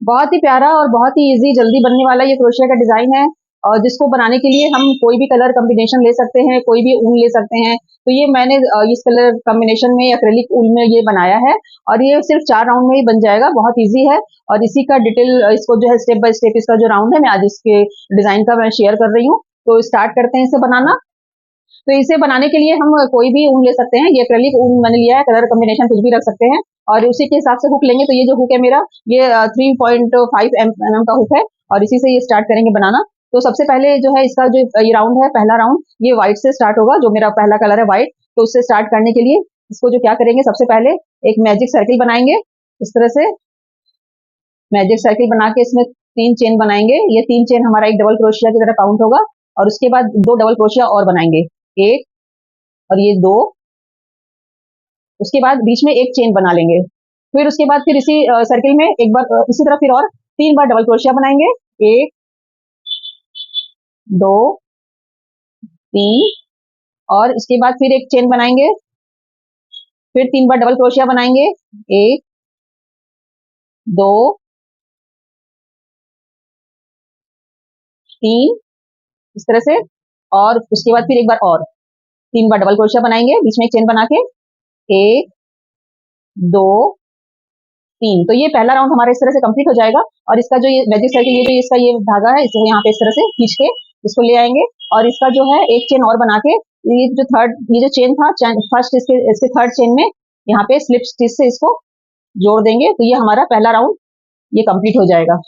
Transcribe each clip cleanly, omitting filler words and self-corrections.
बहुत ही प्यारा और बहुत ही इजी जल्दी बनने वाला ये क्रोशिया का डिजाइन है, और जिसको बनाने के लिए हम कोई भी कलर कॉम्बिनेशन ले सकते हैं, कोई भी ऊन ले सकते हैं। तो ये मैंने इस कलर कॉम्बिनेशन में एक्रेलिक ऊन में ये बनाया है, और ये सिर्फ 4 राउंड में ही बन जाएगा, बहुत इजी है। और इसी का डिटेल इसको जो है स्टेप बाय स्टेप इसका जो राउंड है मैं आज इसके डिजाइन का मैं शेयर कर रही हूँ। तो स्टार्ट करते हैं इसे बनाना। तो इसे बनाने के लिए हम कोई भी ऊन ले सकते हैं, ये एक्रेलिक ऊन मैंने लिया है, कलर कॉम्बिनेशन कुछ भी रख सकते हैं, और उसी के हिसाब से हुक लेंगे। तो ये जो हुक है मेरा, ये 3.5 mm का हुक है, और इसी से ये स्टार्ट करेंगे बनाना। तो सबसे पहले जो है इसका जो ये राउंड है, पहला राउंड ये व्हाइट से स्टार्ट होगा, जो मेरा पहला कलर है व्हाइट। तो उससे स्टार्ट करने के लिए इसको जो क्या करेंगे, सबसे पहले एक मैजिक सर्किल बनाएंगे। इस तरह से मैजिक सर्किल बना के इसमें 3 चेन बनाएंगे। ये 3 चेन हमारा एक डबल क्रोशिया की तरह काउंट होगा, और उसके बाद 2 डबल क्रोशिया और बनाएंगे, एक और ये 2। उसके बाद बीच में एक चेन बना लेंगे। फिर उसके बाद फिर इसी सर्किल में एक बार इसी तरह फिर और 3 बार डबल क्रोशिया बनाएंगे, 1 2 3, और इसके बाद फिर एक चेन बनाएंगे, फिर 3 बार डबल क्रोशिया बनाएंगे, 1 2 3, इस तरह से। और उसके बाद फिर एक बार और 3 बार डबल क्रोशिया बनाएंगे, बीच में एक चेन बना के, 1 2 3। तो ये पहला राउंड हमारा इस तरह से कंप्लीट हो जाएगा। और इसका जो ये मैजिक सर्किल, ये जो इसका ये धागा है, इसे यहाँ पे इस तरह से खींच के इसको ले आएंगे, और इसका जो है एक चेन और बना के ये जो थर्ड, ये जो चेन था फर्स्ट, इसके थर्ड चेन में यहाँ पे स्लिप स्टिच से इसको जोड़ देंगे। तो ये हमारा पहला राउंड ये कंप्लीट हो जाएगा।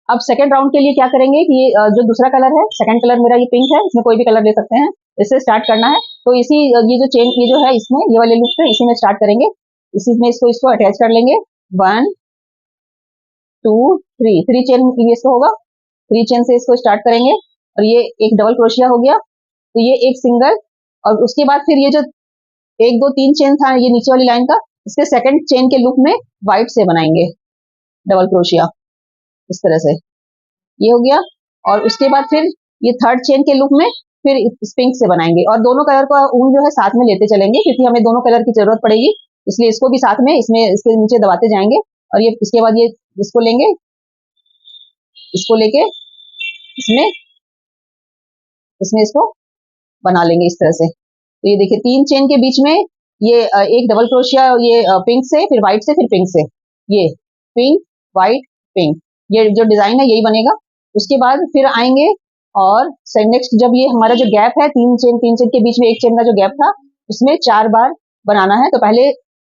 अब सेकंड राउंड के लिए क्या करेंगे कि ये जो दूसरा कलर है, सेकंड कलर मेरा ये पिंक है, इसमें कोई भी कलर ले सकते हैं, इससे स्टार्ट करना है। तो इसी ये जो चेन ये जो है इसमें ये वाले लूप पे इसी में स्टार्ट करेंगे, इसी में इसको अटैच कर लेंगे। 1 2 3, 3 चेन ये इसको होगा, 3 चेन से इसको स्टार्ट करेंगे, और ये एक डबल क्रोशिया हो गया। तो ये एक सिंगल, और उसके बाद फिर ये जो 1 2 3 चेन था ये नीचे वाली लाइन का, इसके सेकंड चेन के लूप में व्हाइट से बनाएंगे डबल क्रोशिया, इस तरह से ये हो गया। और उसके बाद फिर ये थर्ड चेन के लूप में फिर इस पिंक से बनाएंगे, और दोनों कलर का ऊन जो है साथ में लेते चलेंगे, क्योंकि हमें दोनों कलर की जरूरत पड़ेगी, इसलिए इसको भी साथ में इसमें इसके नीचे दबाते जाएंगे। और ये इसके बाद ये इसको लेंगे, इसको लेके इसमें इसमें इसको बना लेंगे इस तरह से। तो ये देखिए 3 चेन के बीच में ये एक डबल क्रोशिया, ये पिंक से, फिर व्हाइट से, फिर पिंक से, ये पिंक व्हाइट पिंक, ये जो डिजाइन है यही बनेगा। उसके बाद फिर आएंगे, और नेक्स्ट जब ये हमारा जो गैप है 3 चेन के बीच में एक चेन का जो गैप था, उसमें 4 बार बनाना है। तो पहले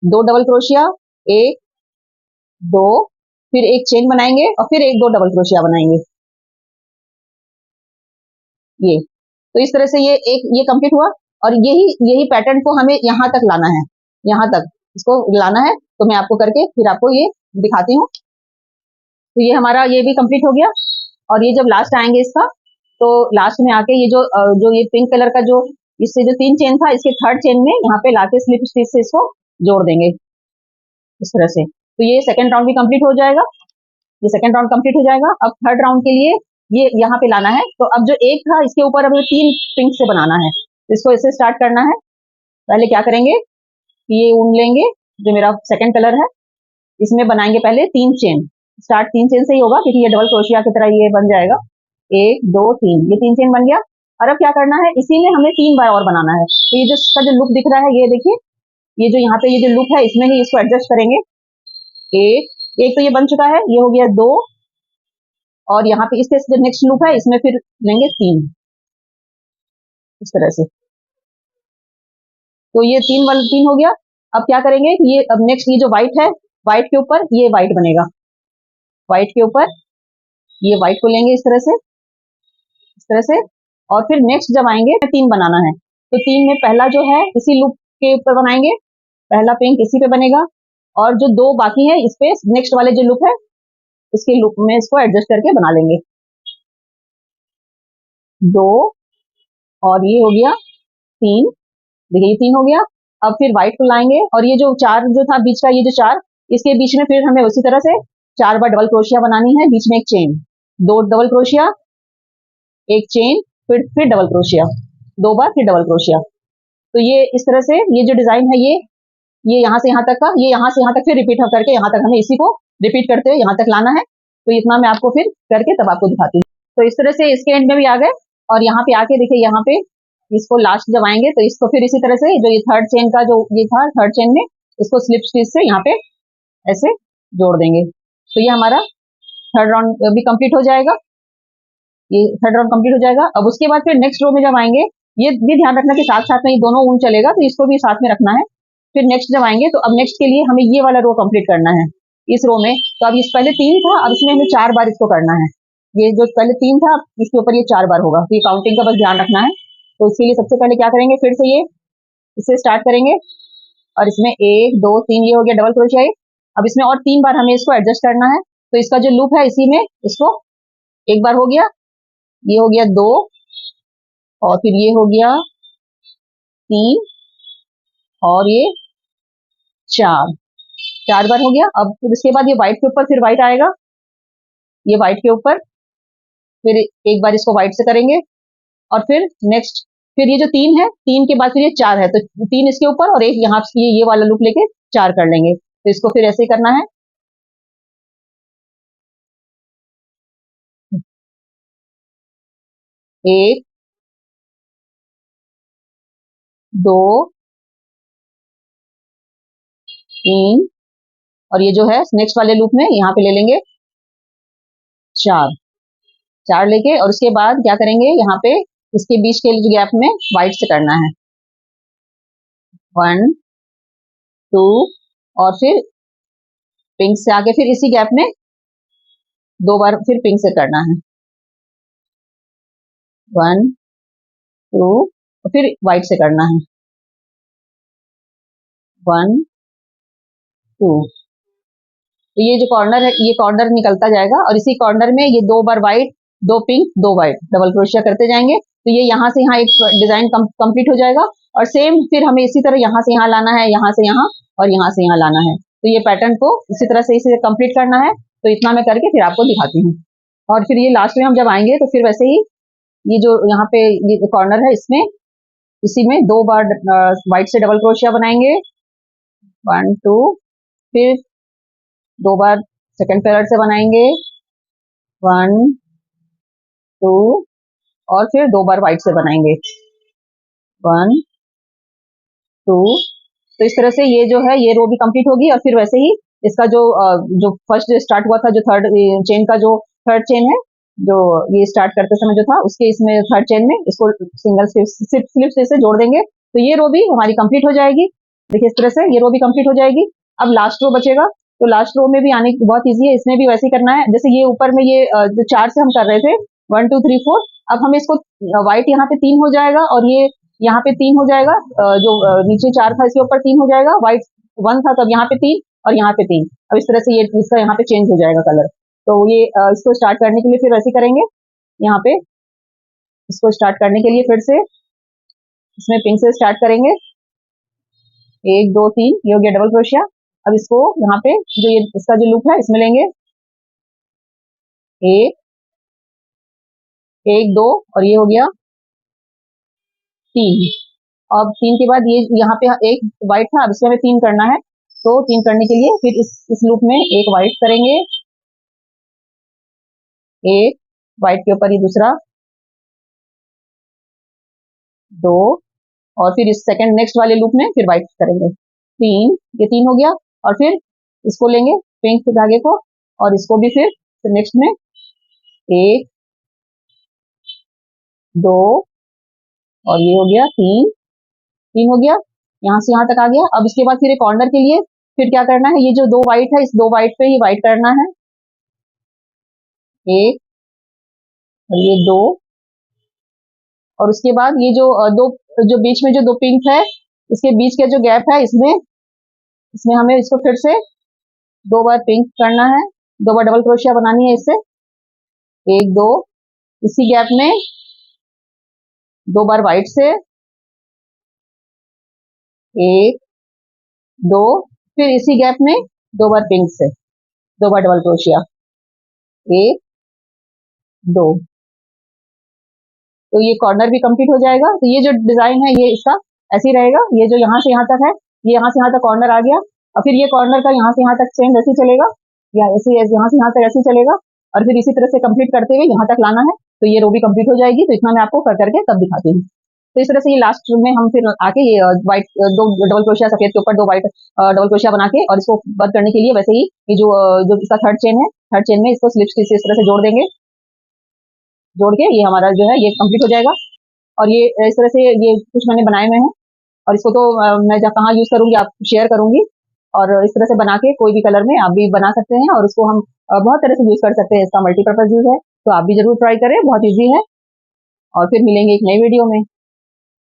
2 डबल क्रोशिया, 1 2, फिर एक चेन बनाएंगे, और फिर 1 2 डबल क्रोशिया बनाएंगे, ये। तो इस तरह से ये कंप्लीट हुआ, और यही यही पैटर्न को हमें यहाँ तक लाना है, यहाँ तक इसको लाना है। तो मैं आपको करके फिर आपको ये दिखाती हूँ। तो ये हमारा ये भी कंप्लीट हो गया, और ये जब लास्ट आएंगे इसका, तो लास्ट में आके ये जो ये पिंक कलर का जो इससे जो 3 चेन था, इसके थर्ड चेन में यहाँ पे लाके स्लिप स्टिच से इसको जोड़ देंगे, इस तरह से। तो ये सेकंड राउंड भी कंप्लीट हो जाएगा, ये सेकंड राउंड कंप्लीट हो जाएगा। अब थर्ड राउंड के लिए ये यहाँ पे लाना है। तो अब जो एक था इसके ऊपर अब 3 पिंक से बनाना है, तो इसको इससे स्टार्ट करना है। पहले क्या करेंगे, ये ऊन लेंगे जो मेरा सेकंड कलर है, इसमें बनाएंगे पहले 3 चेन। स्टार्ट 3 चेन से ही होगा, क्योंकि ये डबल क्रोशिया की तरह ये बन जाएगा। 1 2 3, ये 3 चेन बन गया। और अब क्या करना है, इसी में हमें 3 बार और बनाना है। तो ये जो इसका जो लुक दिख रहा है, ये देखिए, ये जो यहाँ पे ये जो लुक है, इसमें ही इसको एडजस्ट करेंगे। एक तो ये बन चुका है, ये हो गया 2, और यहाँ पे इसके जो नेक्स्ट लूप है इसमें फिर लेंगे 3, इस तरह से। तो ये 3 हो गया। अब क्या करेंगे, ये अब नेक्स्ट ये जो व्हाइट है, व्हाइट के ऊपर ये व्हाइट बनेगा, व्हाइट के ऊपर ये व्हाइट को लेंगे इस तरह से, इस तरह से। और फिर नेक्स्ट जब आएंगे 3 बनाना है, तो 3 में पहला जो है इसी लूप के ऊपर बनाएंगे, पहला पिंक इसी पे बनेगा, और जो 2 बाकी है इस पे नेक्स्ट वाले जो लूप है इसके लूप में इसको एडजस्ट करके बना लेंगे, 2, और ये हो गया 3, देखिए ये 3 हो गया। अब फिर व्हाइट को लाएंगे, और ये जो 4 जो था बीच का, ये जो 4, इसके बीच में फिर हमें उसी तरह से 4 बार डबल क्रोशिया बनानी है, बीच में एक चेन, 2 डबल क्रोशिया, एक चेन, फिर डबल क्रोशिया, 2 बार फिर डबल क्रोशिया। तो ये इस तरह से ये जो डिजाइन है, ये यहाँ से यहाँ तक का, ये यहाँ से यहाँ तक फिर रिपीट करके यहाँ तक हमें इसी को रिपीट करते हुए यहाँ तक लाना है। तो इतना मैं आपको फिर करके तब आपको दिखाती हूँ। तो इस तरह से इसके एंड में भी आ गए, और यहाँ पे आके देखिए, यहाँ पे इसको लास्ट जब आएंगे तो इसको फिर इसी तरह से जो ये थर्ड चेन का जो ये था, थर्ड चेन में इसको स्लिप स्टिच से यहाँ पे ऐसे जोड़ देंगे। तो ये हमारा थर्ड राउंड भी कंप्लीट हो जाएगा, ये थर्ड राउंड कंप्लीट हो जाएगा। अब उसके बाद फिर नेक्स्ट रो में जब आएंगे, ये भी ध्यान रखना कि साथ साथ में ये दोनों ऊन चलेगा, तो इसको भी साथ में रखना है। फिर नेक्स्ट जब आएंगे तो अब नेक्स्ट के लिए हमें ये वाला रो कंप्लीट करना है इस रो में। तो अब इस पहले 3 था, अब इसमें हमें 4 बार इसको करना है। ये जो पहले 3 था, इसके ऊपर ये 4 बार होगा, तो ये काउंटिंग का बस ध्यान रखना है। तो इसके लिए सबसे पहले क्या करेंगे, फिर से ये इससे स्टार्ट करेंगे, और इसमें 1 2 3 ये हो गया डबल क्रोशिया। अब इसमें और 3 बार हमें इसको एडजस्ट करना है। तो इसका जो लूप है इसी में इसको एक बार हो गया, ये हो गया 2, और फिर ये हो गया 3, और ये 4, 4 बार हो गया। अब फिर इसके बाद ये व्हाइट के ऊपर फिर व्हाइट आएगा, ये व्हाइट के ऊपर फिर एक बार इसको व्हाइट से करेंगे, और फिर नेक्स्ट फिर ये जो 3 है, 3 के बाद फिर ये 4 है, तो 3 इसके ऊपर और एक यहाँ से ये वाला लूप लेके 4 कर लेंगे। तो इसको फिर ऐसे ही करना है, 1 2 3, और ये जो है नेक्स्ट वाले लूप में यहाँ पे ले लेंगे 4, 4 लेके, और उसके बाद क्या करेंगे, यहाँ पे इसके बीच के गैप में व्हाइट से करना है 1 2, और फिर पिंक से आके फिर इसी गैप में 2 बार फिर पिंक से करना है 1 2, और फिर व्हाइट से करना है 1 2। तो ये जो कॉर्नर है, ये कॉर्नर निकलता जाएगा, और इसी कॉर्नर में ये 2 बार व्हाइट, 2 पिंक, 2 व्हाइट डबल क्रोशिया करते जाएंगे। तो ये यहाँ से यहाँ एक डिजाइन कंप्लीट हो जाएगा, और सेम फिर हमें इसी तरह यहाँ से यहाँ लाना है, यहाँ से यहाँ, और यहाँ से यहाँ लाना है। तो ये पैटर्न को इसी तरह से इसे कंप्लीट करना है। तो इतना मैं करके फिर आपको दिखाती हूँ, और फिर ये लास्ट में हम जब आएंगे तो फिर वैसे ही ये जो यहाँ पे ये कॉर्नर है, इसमें इसी में 2 बार व्हाइट से डबल क्रोशिया बनाएंगे 1 2, फिर 2 बार सेकंड पेयर से बनाएंगे 1 2, और फिर 2 बार व्हाइट से बनाएंगे 1 2। तो इस तरह से ये जो है ये रो भी कंप्लीट होगी, और फिर वैसे ही इसका जो फर्स्ट स्टार्ट हुआ था, जो थर्ड चेन का जो थर्ड चेन है, जो ये स्टार्ट करते समय जो था, उसके इसमें थर्ड चेन में इसको सिंगल स्लिप से जोड़ देंगे। तो ये रो भी हमारी कंप्लीट हो जाएगी। देखिए इस तरह से ये रो भी कंप्लीट हो जाएगी। अब लास्ट रो बचेगा, तो लास्ट रो में भी आने बहुत ईजी है, इसमें भी वैसे ही करना है। जैसे ये ऊपर में ये जो 4 से हम कर रहे थे 1 2 3 4, अब हम इसको व्हाइट यहाँ पे 3 हो जाएगा, और ये यहाँ पे 3 हो जाएगा, जो नीचे 4 था इसके ऊपर 3 हो जाएगा, व्हाइट 1 था, तो अब यहाँ पे 3 और यहाँ पे 3। अब इस तरह से ये इसका यहाँ पे चेंज हो जाएगा कलर। तो ये इसको स्टार्ट करने के लिए फिर वैसे करेंगे, यहाँ पे इसको स्टार्ट करने के लिए फिर से इसमें पिंक से स्टार्ट करेंगे 1 2 3, ये हो गया डबल क्रोशिया। अब इसको यहाँ पे जो ये इसका जो लूप है इसमें लेंगे 1 1 2, और ये हो गया 3। अब 3 के बाद ये यहाँ पे एक व्हाइट था, अब इसमें हमें 3 करना है। तो 3 करने के लिए फिर इस लूप में एक व्हाइट करेंगे, एक व्हाइट के ऊपर ये दूसरा 2, और फिर इस सेकंड नेक्स्ट वाले लूप में फिर व्हाइट करेंगे 3, ये 3 हो गया। और फिर इसको लेंगे पिंक के धागे को, और इसको भी फिर नेक्स्ट में 1 2, और ये हो गया 3, 3 हो गया, यहाँ से यहाँ तक आ गया। अब इसके बाद फिर एक कॉर्नर के लिए फिर क्या करना है, ये जो 2 व्हाइट है, इस 2 व्हाइट पे ही व्हाइट करना है 1, और ये 2, और उसके बाद ये जो जो बीच में जो 2 पिंक है, इसके बीच के जो गैप है, इसमें इसमें हमें इसको फिर से 2 बार पिंक करना है, 2 बार डबल क्रोशिया बनानी है इससे 1 2, इसी गैप में 2 बार व्हाइट से 1 2, फिर इसी गैप में 2 बार पिंक से 2 बार डबल क्रोशिया 1 2। तो ये कॉर्नर भी कंप्लीट हो जाएगा। तो ये जो डिजाइन है ये इसका ऐसे ही रहेगा, ये जो यहाँ से यहाँ तक है, ये यहाँ से यहाँ तक कॉर्नर आ गया, और फिर ये कॉर्नर का यहाँ से यहाँ तक सेम ऐसे चलेगा, या ऐसे यहाँ से यहाँ तक ऐसे चलेगा। और फिर इसी तरह से कंप्लीट करते हुए यहाँ तक लाना है, तो ये रो भी कंप्लीट हो जाएगी। तो इतना मैं आपको कर करके तब दिखाती हूँ। तो इस तरह से ये लास्ट में हम फिर आके ये व्हाइट दो डबल क्रोशिया सफेद के ऊपर दो व्हाइट डबल क्रोशिया बना के, और इसको बंद करने के लिए वैसे ही ये जो इसका थर्ड चेन है, थर्ड चेन में इसको स्लिप स्टिच इस तरह से जोड़ देंगे। जोड़ के ये हमारा जो है ये कंप्लीट हो जाएगा। और ये इस तरह से ये कुछ मैंने बनाए हुए हैं, और इसको तो मैं जब कहाँ यूज करूंगी आप शेयर करूंगी। और इस तरह से बना के कोई भी कलर में आप भी बना सकते हैं, और इसको हम बहुत तरह से यूज कर सकते हैं। इसका मल्टीपर्पज यूज है, तो आप भी जरूर ट्राई करें, बहुत ईजी है। और फिर मिलेंगे एक नई वीडियो में।